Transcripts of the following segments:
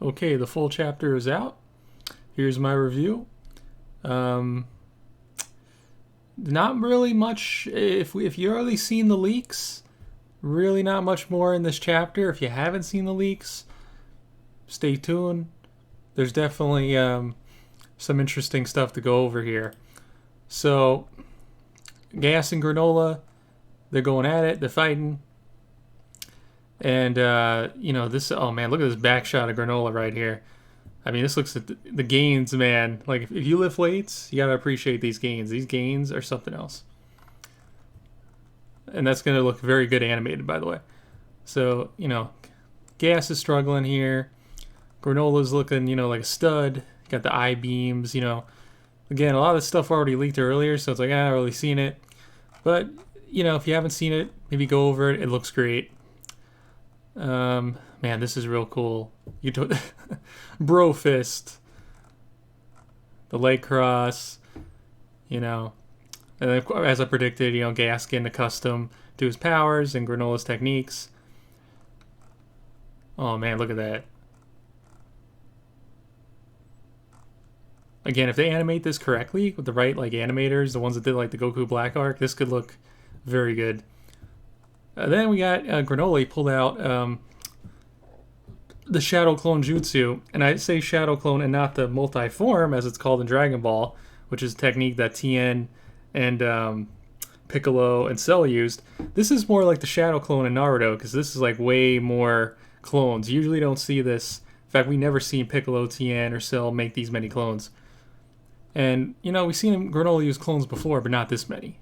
Okay, the full chapter is out. Here's my review. Um, Not really much. If you already seen the leaks, really not much more in this chapter. If you haven't seen the leaks, stay tuned. There's definitely some interesting stuff to go over here. So, Gas and Granolah, they're going at it. They're fighting. And, this. Oh man, look at this back shot of Granolah right here. I mean, this looks at the gains, man. Like, if you lift weights, you gotta appreciate these gains. These gains are something else. And that's gonna look very good animated, by the way. So, Gas is struggling here. Granola's looking, like a stud. Got the eye beams, Again, a lot of this stuff already leaked earlier, so it's like, I haven't really seen it. But, if you haven't seen it, maybe go over it. It looks great. Man, this is real cool. Bro fist, the leg cross, and then, as I predicted, Gas getting accustomed to his powers and Granola's techniques. Oh man, look at that. Again, if they animate this correctly with the right animators, the ones that did the Goku Black Arc, this could look very good. Then we got Granolah. He pulled out the Shadow Clone Jutsu, and I say Shadow Clone and not the multi-form as it's called in Dragon Ball, which is a technique that Tien and Piccolo and Cell used. This is more like the Shadow Clone in Naruto, because this is way more clones. You usually don't see this. In fact, we never seen Piccolo, Tien, or Cell make these many clones. And, we've seen Granolah use clones before, but not this many.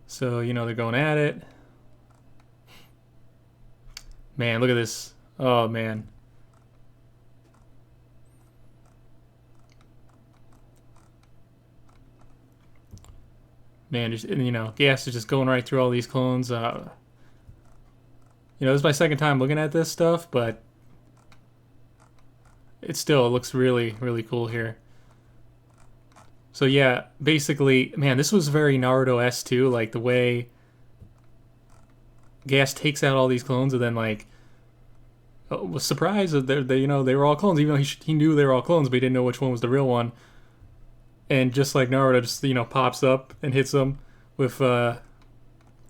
So, they're going at it. Man, look at this. Oh, man. Man, just, Gas is just going right through all these clones. This is my second time looking at this stuff, but it looks really, really cool here. So yeah, basically, man, this was very Naruto S too, like the way Gas takes out all these clones and then was surprised that they were all clones, even though he knew they were all clones, but he didn't know which one was the real one. And just like Naruto, just pops up and hits him with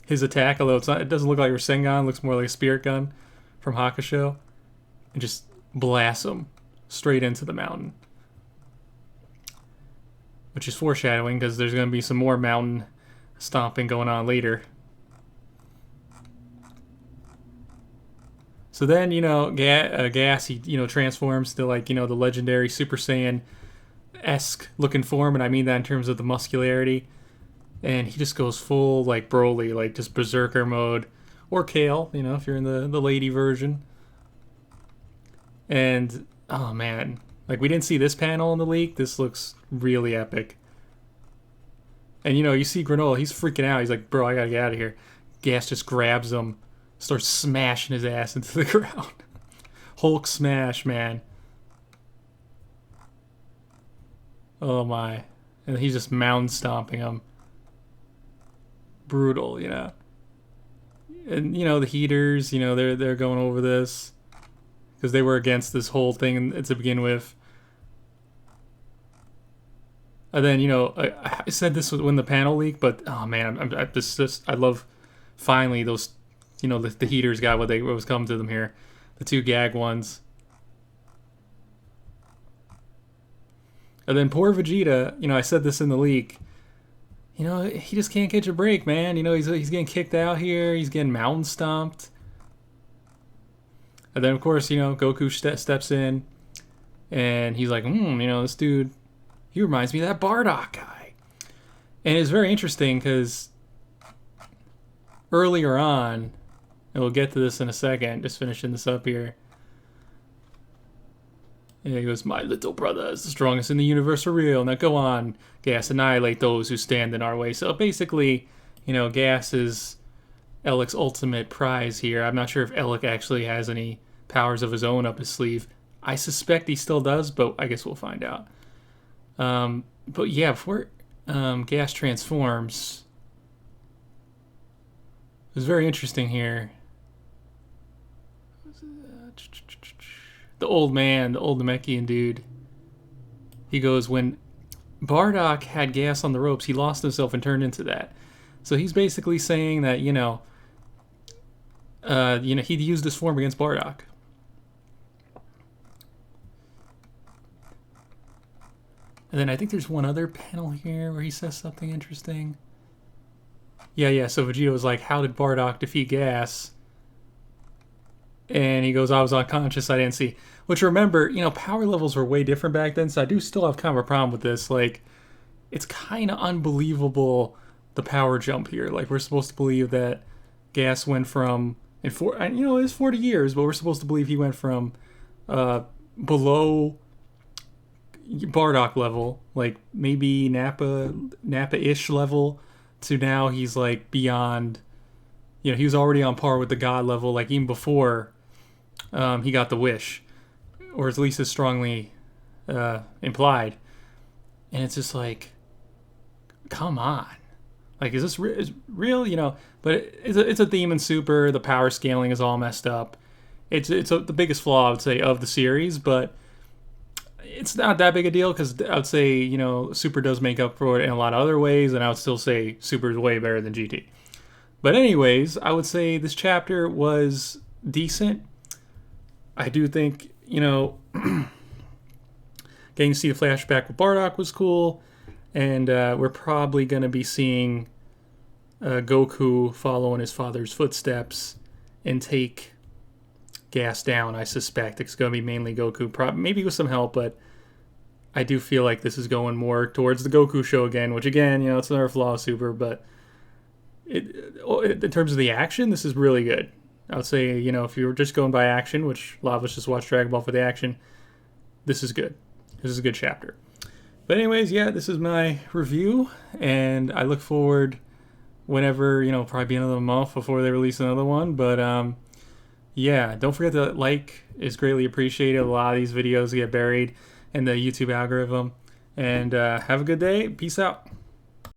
his attack, although it doesn't look like a Rasengan, it looks more like a spirit gun from Hakusho, and just blasts him straight into the mountain. Which is foreshadowing because there's going to be some more mountain stomping going on later. So then, Gas, he, transforms to the legendary Super Saiyan-esque looking form, and I mean that in terms of the muscularity. And he just goes full, Broly, just Berserker mode. Or Kale, if you're in the lady version. And, oh man, we didn't see this panel in the leak. This looks really epic. And, you see Granolah, he's freaking out. He's like, bro, I gotta get out of here. Gas just grabs him, starts smashing his ass into the ground. Hulk smash, man. Oh my. And he's just mound stomping him. Brutal, And, the heaters, they're going over this. Because they were against this whole thing to begin with. And then, I said this when the panel leaked, but oh man, I love finally those, the heaters got what was coming to them here, the two gag ones. And then poor Vegeta, I said this in the leak, he just can't catch a break, man. He's getting kicked out here, he's getting mountain stomped. And then of course, Goku steps in, and he's like, this dude. He reminds me of that Bardock guy. And it's very interesting because earlier on, and we'll get to this in a second, just finishing this up here. And he goes, my little brother is the strongest in the universe for real. Now go on, Gas, annihilate those who stand in our way. So basically, Gas is Ellic's ultimate prize here. I'm not sure if Ellic actually has any powers of his own up his sleeve. I suspect he still does, but I guess we'll find out. But yeah, before Gas transforms, it was very interesting here. The old man, the old Namekian dude. He goes, when Bardock had gas on the ropes, he lost himself and turned into that. So he's basically saying that, he'd used this form against Bardock. And then I think there's one other panel here where he says something interesting. Yeah, so Vegeta was like, how did Bardock defeat gas? And he goes, I was unconscious, I didn't see. Which, remember, power levels were way different back then, so I do still have kind of a problem with this. Like, it's kind of unbelievable, the power jump here. Like, we're supposed to believe that gas went from, it's 40 years, but we're supposed to believe he went from below Bardock level, like maybe Nappa-ish level, to now he's like beyond, he was already on par with the God level, like even before he got the wish, or at least as strongly implied. And it's just like, come on, like, is this real? But it's a theme in Super. The power scaling is all messed up. It's the biggest flaw, I would say, of the series, but it's not that big a deal, because I would say, Super does make up for it in a lot of other ways, and I would still say Super is way better than GT. But anyways, I would say this chapter was decent. I do think, getting to see the flashback with Bardock was cool, and we're probably going to be seeing Goku follow in his father's footsteps and take gas down, I suspect. It's going to be mainly Goku, maybe with some help, but I do feel like this is going more towards the Goku show again, which again, it's another flaw of Super, but in terms of the action, this is really good. I would say, if you were just going by action, which a lot of us just watch Dragon Ball for the action, this is good. This is a good chapter. But anyways, yeah, this is my review, and I look forward whenever, probably be another month before they release another one, but yeah, don't forget to like is greatly appreciated. A lot of these videos get buried in the YouTube algorithm. And have a good day. Peace out.